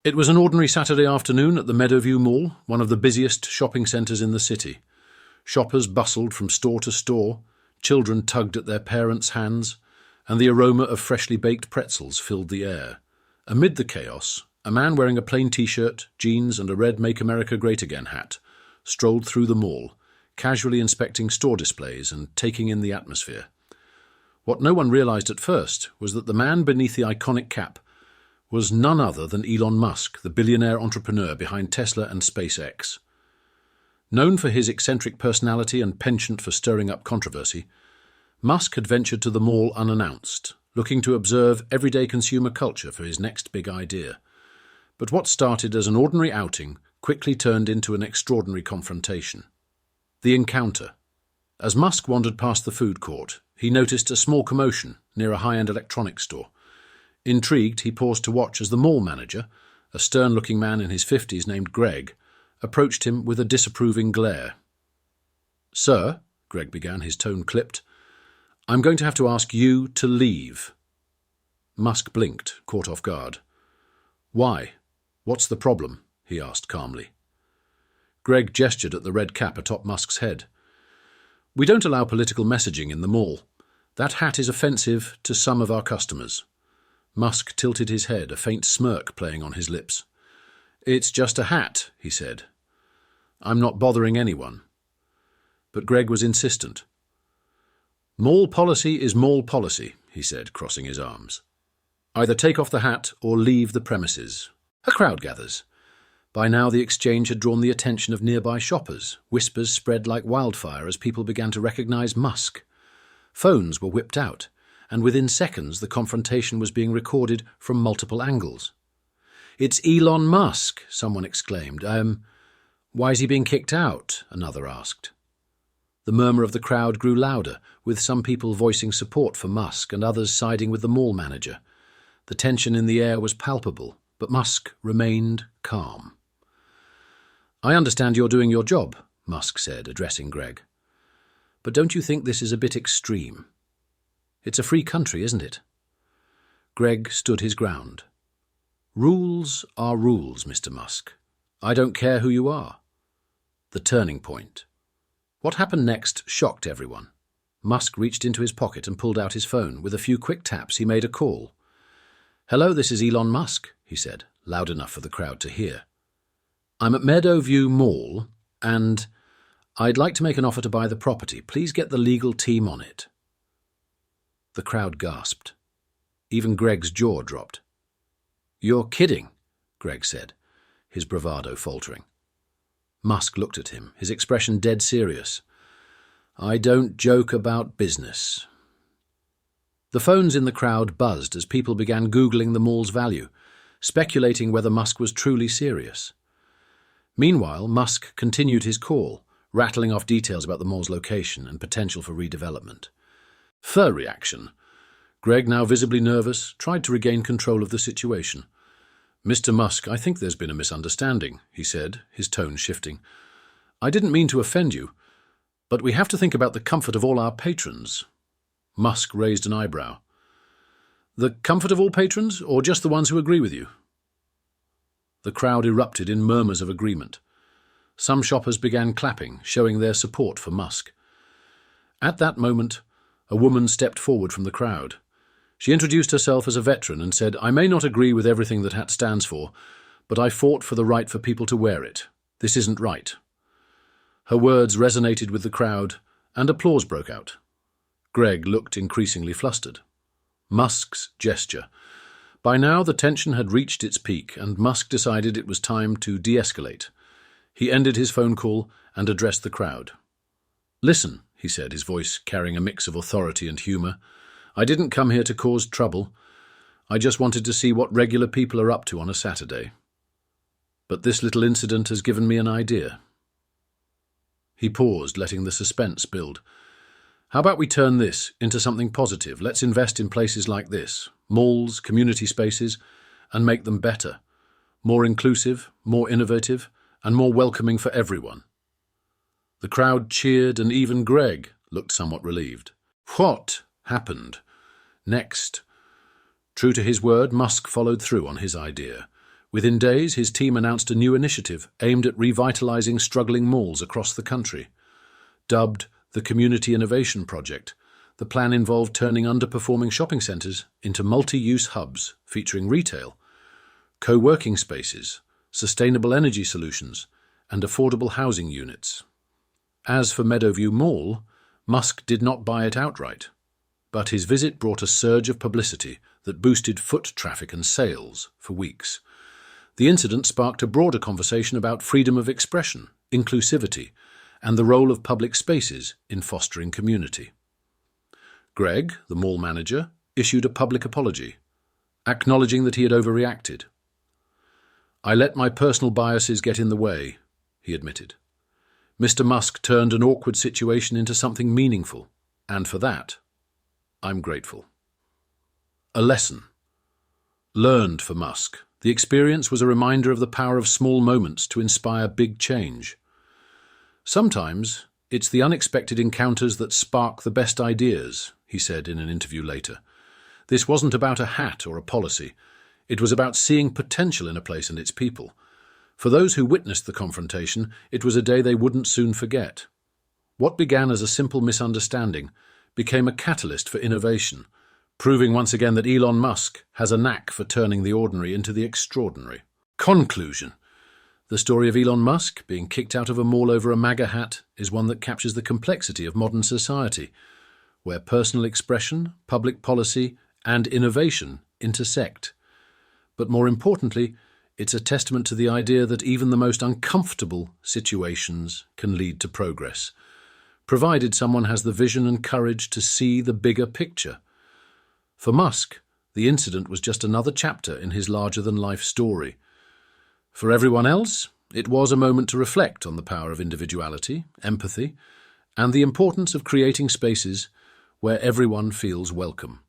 It was an ordinary Saturday afternoon at the Meadowview Mall, one of the busiest shopping centres in the city. Shoppers bustled from store to store, children tugged at their parents' hands, and the aroma of freshly baked pretzels filled the air. Amid the chaos, a man wearing a plain t-shirt, jeans and a red Make America Great Again hat strolled through the mall, casually inspecting store displays and taking in the atmosphere. What no one realized at first was that the man beneath the iconic cap was none other than Elon Musk, the billionaire entrepreneur behind Tesla and SpaceX. Known for his eccentric personality and penchant for stirring up controversy, Musk had ventured to the mall unannounced, looking to observe everyday consumer culture for his next big idea. But what started as an ordinary outing quickly turned into an extraordinary confrontation. The encounter. As Musk wandered past the food court, he noticed a small commotion near a high-end electronics store. Intrigued, he paused to watch as the mall manager, a stern-looking man in his 50s named Greg, approached him with a disapproving glare. "Sir," Greg began, his tone clipped, "I'm going to have to ask you to leave." Musk blinked, caught off guard. "Why? What's the problem?" he asked calmly. Greg gestured at the red cap atop Musk's head. "We don't allow political messaging in the mall. That hat is offensive to some of our customers." Musk tilted his head, a faint smirk playing on his lips. "It's just a hat," he said. "I'm not bothering anyone." But Greg was insistent. "Mall policy is mall policy," he said, crossing his arms. "Either take off the hat or leave the premises." A crowd gathers. By now the exchange had drawn the attention of nearby shoppers. Whispers spread like wildfire as people began to recognize Musk. Phones were whipped out, and within seconds the confrontation was being recorded from multiple angles. "It's Elon Musk," someone exclaimed. Why is he being kicked out?" another asked. The murmur of the crowd grew louder, with some people voicing support for Musk and others siding with the mall manager. The tension in the air was palpable, but Musk remained calm. "I understand you're doing your job," Musk said, addressing Greg. "But don't you think this is a bit extreme? It's a free country, isn't it?" Greg stood his ground. "Rules are rules, Mr. Musk. I don't care who you are." The turning point. What happened next shocked everyone. Musk reached into his pocket and pulled out his phone. With a few quick taps, he made a call. "Hello, this is Elon Musk," he said, loud enough for the crowd to hear. "I'm at Meadowview Mall, and I'd like to make an offer to buy the property. Please get the legal team on it." The crowd gasped. Even Greg's jaw dropped. "You're kidding," Greg said, his bravado faltering. Musk looked at him, his expression dead serious. "I don't joke about business." The phones in the crowd buzzed as people began Googling the mall's value, speculating whether Musk was truly serious. Meanwhile, Musk continued his call, rattling off details about the mall's location and potential for redevelopment. Fur reaction. Greg, now visibly nervous, tried to regain control of the situation. "Mr. Musk, I think there's been a misunderstanding," he said, his tone shifting. "I didn't mean to offend you, but we have to think about the comfort of all our patrons." Musk raised an eyebrow. "The comfort of all patrons, or just the ones who agree with you?" The crowd erupted in murmurs of agreement. Some shoppers began clapping, showing their support for Musk. At that moment, a woman stepped forward from the crowd. She introduced herself as a veteran and said, "I may not agree with everything that hat stands for, but I fought for the right for people to wear it. This isn't right." Her words resonated with the crowd, and applause broke out. Greg looked increasingly flustered. Musk's gesture. By now the tension had reached its peak, and Musk decided it was time to de-escalate. He ended his phone call and addressed the crowd. "Listen," he said, his voice carrying a mix of authority and humour. "I didn't come here to cause trouble. I just wanted to see what regular people are up to on a Saturday. But this little incident has given me an idea." He paused, letting the suspense build. "How about we turn this into something positive? Let's invest in places like this, malls, community spaces, and make them better, more inclusive, more innovative, and more welcoming for everyone." The crowd cheered, and even Greg looked somewhat relieved. What happened next? True to his word, Musk followed through on his idea. Within days, his team announced a new initiative aimed at revitalizing struggling malls across the country. Dubbed the Community Innovation Project, the plan involved turning underperforming shopping centres into multi-use hubs featuring retail, co-working spaces, sustainable energy solutions, and affordable housing units. As for Meadowview Mall, Musk did not buy it outright, but his visit brought a surge of publicity that boosted foot traffic and sales for weeks. The incident sparked a broader conversation about freedom of expression, inclusivity, and the role of public spaces in fostering community. Greg, the mall manager, issued a public apology, acknowledging that he had overreacted. "I let my personal biases get in the way," he admitted. "Mr. Musk turned an awkward situation into something meaningful, and for that, I'm grateful." A lesson. Learned for Musk, the experience was a reminder of the power of small moments to inspire big change. Sometimes, it's the unexpected encounters that spark the best ideas, he said in an interview later. This wasn't about a hat or a policy. It was about seeing potential in a place and its people. For those who witnessed the confrontation, it was a day they wouldn't soon forget. What began as a simple misunderstanding became a catalyst for innovation, proving once again that Elon Musk has a knack for turning the ordinary into the extraordinary. Conclusion. The story of Elon Musk being kicked out of a mall over a MAGA hat is one that captures the complexity of modern society, where personal expression, public policy, and innovation intersect. But more importantly, it's a testament to the idea that even the most uncomfortable situations can lead to progress, provided someone has the vision and courage to see the bigger picture. For Musk, the incident was just another chapter in his larger-than-life story. For everyone else, it was a moment to reflect on the power of individuality, empathy, and the importance of creating spaces where everyone feels welcome.